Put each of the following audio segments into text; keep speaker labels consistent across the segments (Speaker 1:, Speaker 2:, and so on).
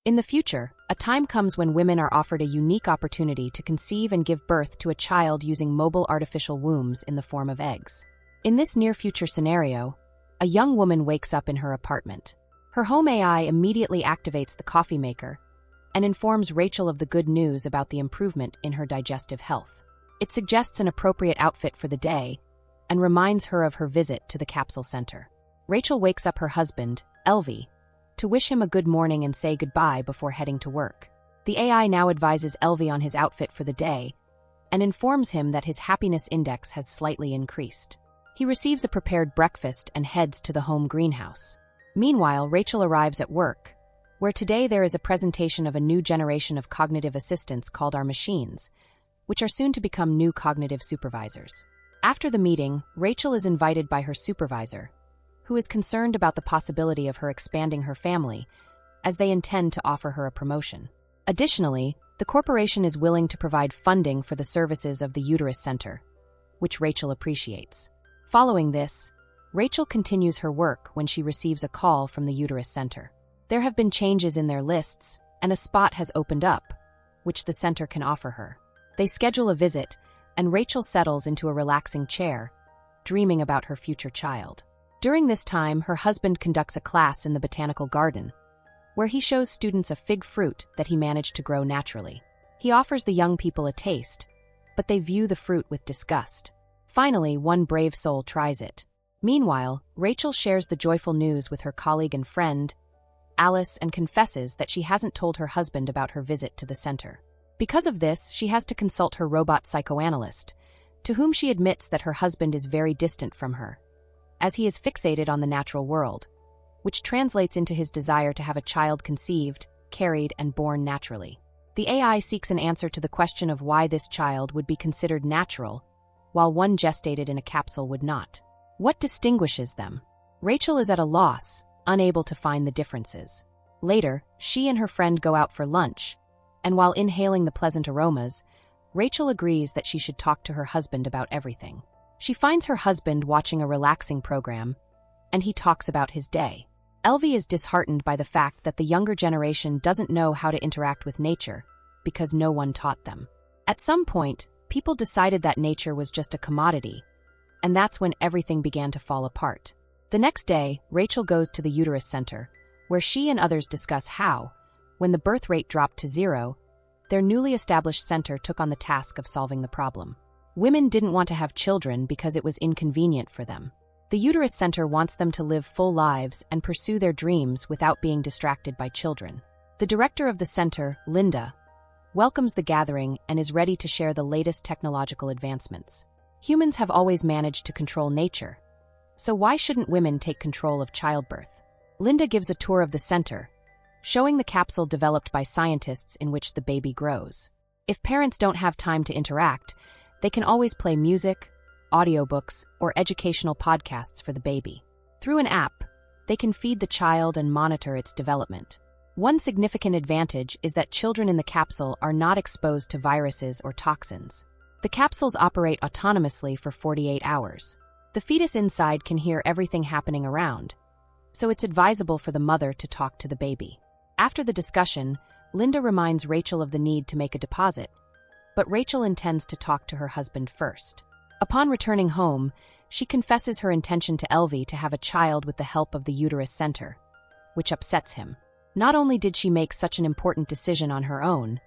Speaker 1: In the future, a time comes when women are offered a unique opportunity to conceive and give birth to a child using mobile artificial wombs in the form of eggs. In this near-future scenario, a young woman wakes up in her apartment. Her home AI immediately activates the coffee maker and informs Rachel of the good news about the improvement in her digestive health. It suggests an appropriate outfit for the day and reminds her of her visit to the capsule center. Rachel wakes up her husband, Elvie, to wish him a good morning and say goodbye before heading to work. The AI now advises Elvie on his outfit for the day and informs him that his happiness index has slightly increased. He receives a prepared breakfast and heads to the home greenhouse. Meanwhile, Rachel arrives at work, where today there is a presentation of a new generation of cognitive assistants called our machines, which are soon to become new cognitive supervisors. After the meeting, Rachel is invited by her supervisor, who is concerned about the possibility of her expanding her family, as they intend to offer her a promotion. Additionally, the corporation is willing to provide funding for the services of the Uterus Center, which Rachel appreciates. Following this, Rachel continues her work when she receives a call from the Uterus Center. There have been changes in their lists, and a spot has opened up, which the center can offer her. They schedule a visit, and Rachel settles into a relaxing chair, dreaming about her future child. During this time, her husband conducts a class in the botanical garden, where he shows students a fig fruit that he managed to grow naturally. He offers the young people a taste, but they view the fruit with disgust. Finally, one brave soul tries it. Meanwhile, Rachel shares the joyful news with her colleague and friend, Alice, and confesses that she hasn't told her husband about her visit to the center. Because of this, she has to consult her robot psychoanalyst, to whom she admits that her husband is very distant from her, as he is fixated on the natural world, which translates into his desire to have a child conceived, carried, and born naturally. The AI seeks an answer to the question of why this child would be considered natural, while one gestated in a capsule would not. What distinguishes them? Rachel is at a loss, unable to find the differences. Later, she and her friend go out for lunch, and while inhaling the pleasant aromas, Rachel agrees that she should talk to her husband about everything. She finds her husband watching a relaxing program, and he talks about his day. Elvie is disheartened by the fact that the younger generation doesn't know how to interact with nature, because no one taught them. At some point, people decided that nature was just a commodity, and that's when everything began to fall apart. The next day, Rachel goes to the Uterus Center, where she and others discuss how, when the birth rate dropped to 0, their newly established center took on the task of solving the problem. Women didn't want to have children because it was inconvenient for them. The Uterus Center wants them to live full lives and pursue their dreams without being distracted by children. The director of the center, Linda, welcomes the gathering and is ready to share the latest technological advancements. Humans have always managed to control nature, so why shouldn't women take control of childbirth? Linda gives a tour of the center, showing the capsule developed by scientists in which the baby grows. If parents don't have time to interact, they can always play music, audiobooks, or educational podcasts for the baby. Through an app, they can feed the child and monitor its development. One significant advantage is that children in the capsule are not exposed to viruses or toxins. The capsules operate autonomously for 48 hours. The fetus inside can hear everything happening around, so it's advisable for the mother to talk to the baby. After the discussion, Linda reminds Rachel of the need to make a deposit, but Rachel intends to talk to her husband first. Upon returning home, she confesses her intention to Elvie to have a child with the help of the Uterus Center, which upsets him. Not only did she make such an important decision on her own,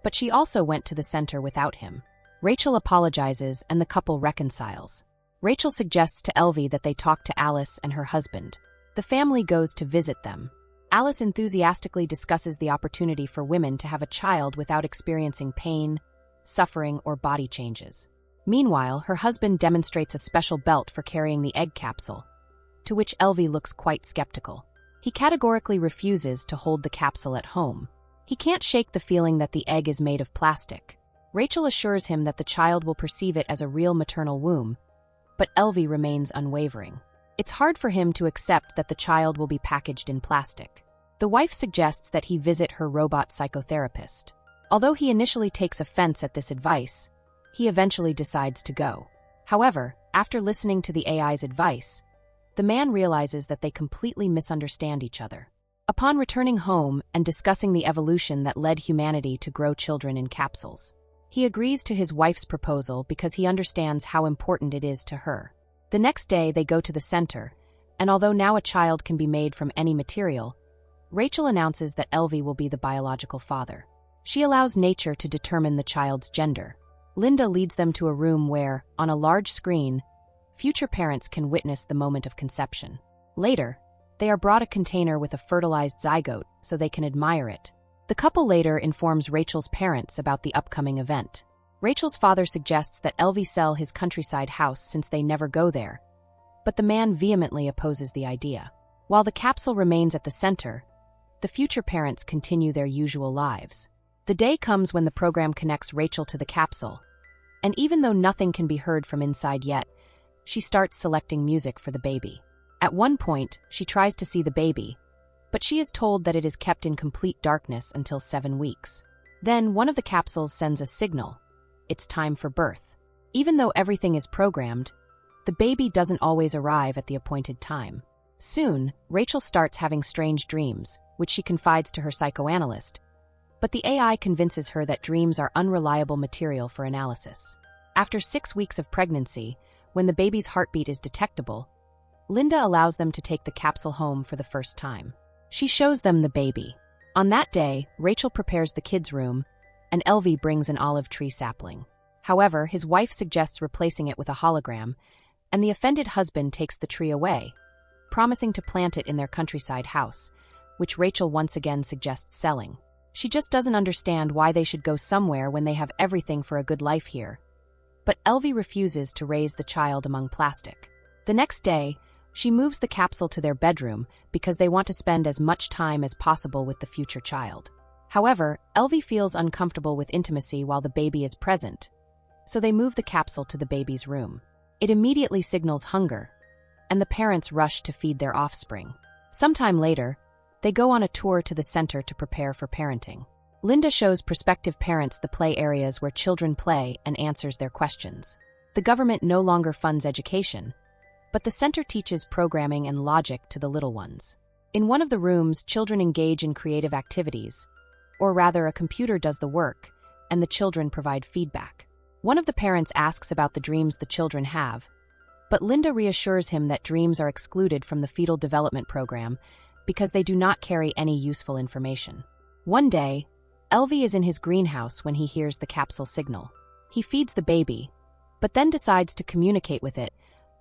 Speaker 1: but she also went to the center without him. Rachel apologizes and the couple reconciles. Rachel suggests to Elvie that they talk to Alice and her husband. The family goes to visit them. Alice enthusiastically discusses the opportunity for women to have a child without experiencing pain, suffering, or body changes. Meanwhile, her husband demonstrates a special belt for carrying the egg capsule, to which Elvie looks quite skeptical. He categorically refuses to hold the capsule at home. He can't shake the feeling that the egg is made of plastic. Rachel assures him that the child will perceive it as a real maternal womb, but Elvie remains unwavering. It's hard for him to accept that the child will be packaged in plastic. The wife suggests that he visit her robot psychotherapist. Although he initially takes offense at this advice, he eventually decides to go. However, after listening to the AI's advice, the man realizes that they completely misunderstand each other. Upon returning home and discussing the evolution that led humanity to grow children in capsules, he agrees to his wife's proposal because he understands how important it is to her. The next day, they go to the center, and although now a child can be made from any material, Rachel announces that Elvie will be the biological father. She allows nature to determine the child's gender. Linda leads them to a room where, on a large screen, future parents can witness the moment of conception. Later, they are brought a container with a fertilized zygote so they can admire it. The couple later informs Rachel's parents about the upcoming event. Rachel's father suggests that Elvie sell his countryside house since they never go there, but the man vehemently opposes the idea. While the capsule remains at the center, the future parents continue their usual lives. The day comes when the program connects Rachel to the capsule, and even though nothing can be heard from inside yet, she starts selecting music for the baby. At one point, she tries to see the baby, but she is told that it is kept in complete darkness until 7 weeks. Then one of the capsules sends a signal. It's time for birth. Even though everything is programmed, the baby doesn't always arrive at the appointed time. Soon, Rachel starts having strange dreams, which she confides to her psychoanalyst, but the AI convinces her that dreams are unreliable material for analysis. After 6 weeks of pregnancy, when the baby's heartbeat is detectable, Linda allows them to take the capsule home for the first time. She shows them the baby. On that day, Rachel prepares the kids' room, and Elvie brings an olive tree sapling. However, his wife suggests replacing it with a hologram, and the offended husband takes the tree away, promising to plant it in their countryside house, which Rachel once again suggests selling. She just doesn't understand why they should go somewhere when they have everything for a good life here. But Elvie refuses to raise the child among plastic. The next day, she moves the capsule to their bedroom because they want to spend as much time as possible with the future child. However, Elvie feels uncomfortable with intimacy while the baby is present, so they move the capsule to the baby's room. It immediately signals hunger, and the parents rush to feed their offspring. Sometime later, they go on a tour to the center to prepare for parenting. Linda shows prospective parents the play areas where children play and answers their questions. The government no longer funds education, but the center teaches programming and logic to the little ones. In one of the rooms, children engage in creative activities, or rather a computer does the work, and the children provide feedback. One of the parents asks about the dreams the children have, but Linda reassures him that dreams are excluded from the fetal development program because they do not carry any useful information. One day, Elvie is in his greenhouse when he hears the capsule signal. He feeds the baby, but then decides to communicate with it,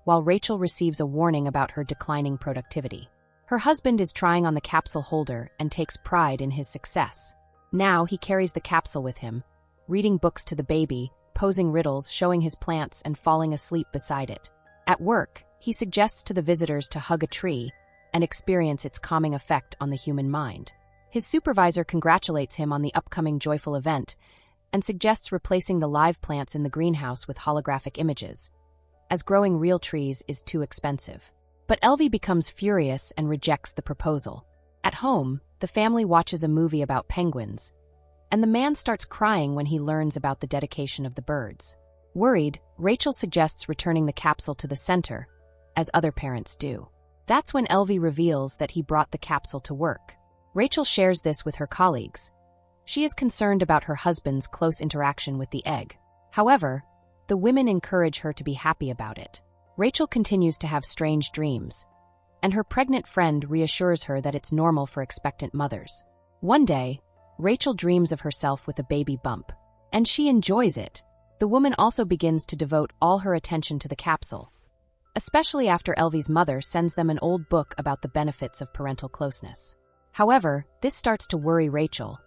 Speaker 1: while Rachel receives a warning about her declining productivity. Her husband is trying on the capsule holder and takes pride in his success. Now he carries the capsule with him, reading books to the baby, posing riddles, showing his plants, and falling asleep beside it. At work, he suggests to the visitors to hug a tree and experience its calming effect on the human mind. His supervisor congratulates him on the upcoming joyful event and suggests replacing the live plants in the greenhouse with holographic images, as growing real trees is too expensive. But Elvie becomes furious and rejects the proposal. At home, the family watches a movie about penguins, and the man starts crying when he learns about the dedication of the birds. Worried, Rachel suggests returning the capsule to the center, as other parents do. That's when Elvie reveals that he brought the capsule to work. Rachel shares this with her colleagues. She is concerned about her husband's close interaction with the egg. However, the women encourage her to be happy about it. Rachel continues to have strange dreams, and her pregnant friend reassures her that it's normal for expectant mothers. One day, Rachel dreams of herself with a baby bump, and she enjoys it. The woman also begins to devote all her attention to the capsule, especially after Elvie's mother sends them an old book about the benefits of parental closeness. However, this starts to worry Rachel,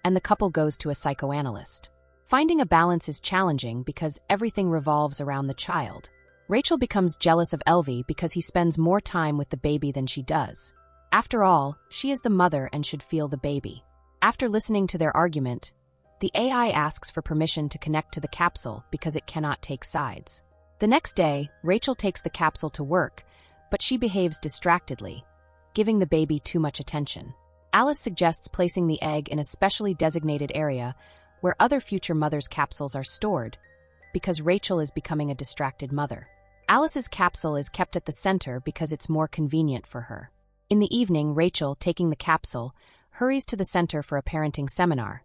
Speaker 1: and the couple goes to a psychoanalyst. Finding a balance is challenging because everything revolves around the child. Rachel becomes jealous of Elvie because he spends more time with the baby than she does. After all, she is the mother and should feel the baby. After listening to their argument, the AI asks for permission to connect to the capsule because it cannot take sides. The next day, Rachel takes the capsule to work, but she behaves distractedly, giving the baby too much attention. Alice suggests placing the egg in a specially designated area where other future mothers' capsules are stored, because Rachel is becoming a distracted mother. Alice's capsule is kept at the center because it's more convenient for her. In the evening, Rachel, taking the capsule, hurries to the center for a parenting seminar,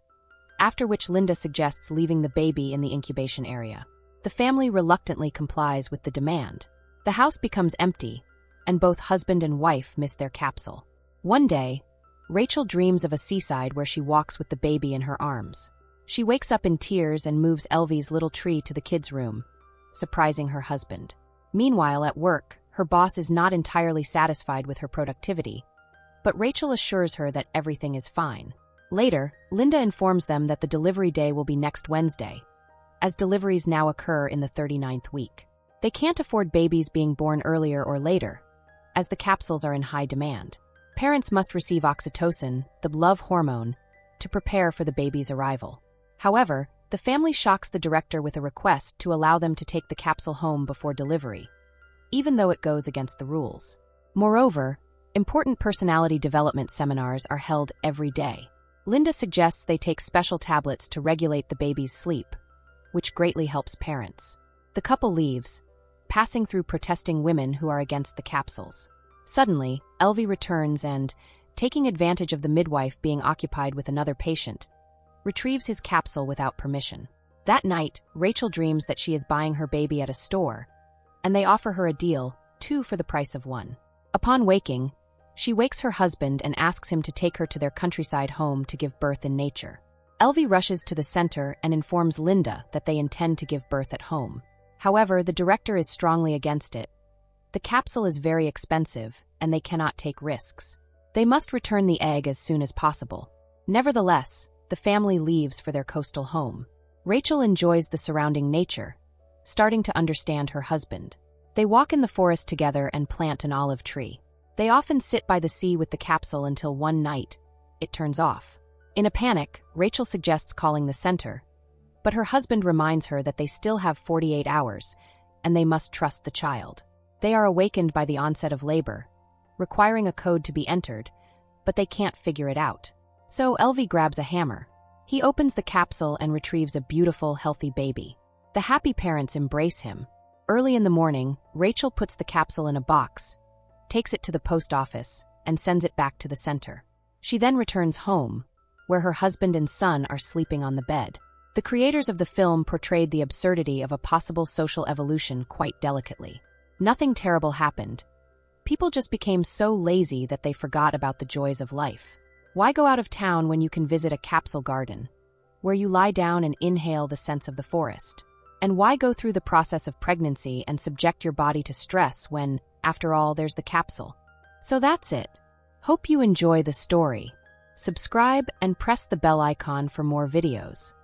Speaker 1: after which Linda suggests leaving the baby in the incubation area. The family reluctantly complies with the demand. The house becomes empty, and both husband and wife miss their capsule. One day, Rachel dreams of a seaside where she walks with the baby in her arms. She wakes up in tears and moves Elvie's little tree to the kids' room, surprising her husband. Meanwhile, at work, her boss is not entirely satisfied with her productivity, but Rachel assures her that everything is fine. Later, Linda informs them that the delivery day will be next Wednesday, as deliveries now occur in the 39th week. They can't afford babies being born earlier or later, as the capsules are in high demand. Parents must receive oxytocin, the love hormone, to prepare for the baby's arrival. However, the family shocks the director with a request to allow them to take the capsule home before delivery, even though it goes against the rules. Moreover, important personality development seminars are held every day. Linda suggests they take special tablets to regulate the baby's sleep, which greatly helps parents. The couple leaves, passing through protesting women who are against the capsules. Suddenly, Elvie returns and, taking advantage of the midwife being occupied with another patient, retrieves his capsule without permission. That night, Rachel dreams that she is buying her baby at a store, and they offer her a deal, 2 for the price of 1. Upon waking, she wakes her husband and asks him to take her to their countryside home to give birth in nature. Elvie rushes to the center and informs Linda that they intend to give birth at home. However, the director is strongly against it. The capsule is very expensive, and they cannot take risks. They must return the egg as soon as possible. Nevertheless, the family leaves for their coastal home. Rachel enjoys the surrounding nature, starting to understand her husband. They walk in the forest together and plant an olive tree. They often sit by the sea with the capsule until one night, it turns off. In a panic, Rachel suggests calling the center, but her husband reminds her that they still have 48 hours, and they must trust the child. They are awakened by the onset of labor, requiring a code to be entered, but they can't figure it out. So Elvie grabs a hammer. He opens the capsule and retrieves a beautiful, healthy baby. The happy parents embrace him. Early in the morning, Rachel puts the capsule in a box, takes it to the post office, and sends it back to the center. She then returns home, where her husband and son are sleeping on the bed. The creators of the film portrayed the absurdity of a possible social evolution quite delicately. Nothing terrible happened. People just became so lazy that they forgot about the joys of life. Why go out of town when you can visit a capsule garden, where you lie down and inhale the scents of the forest? And why go through the process of pregnancy and subject your body to stress when, after all, there's the capsule? So that's it. Hope you enjoy the story. Subscribe and press the bell icon for more videos.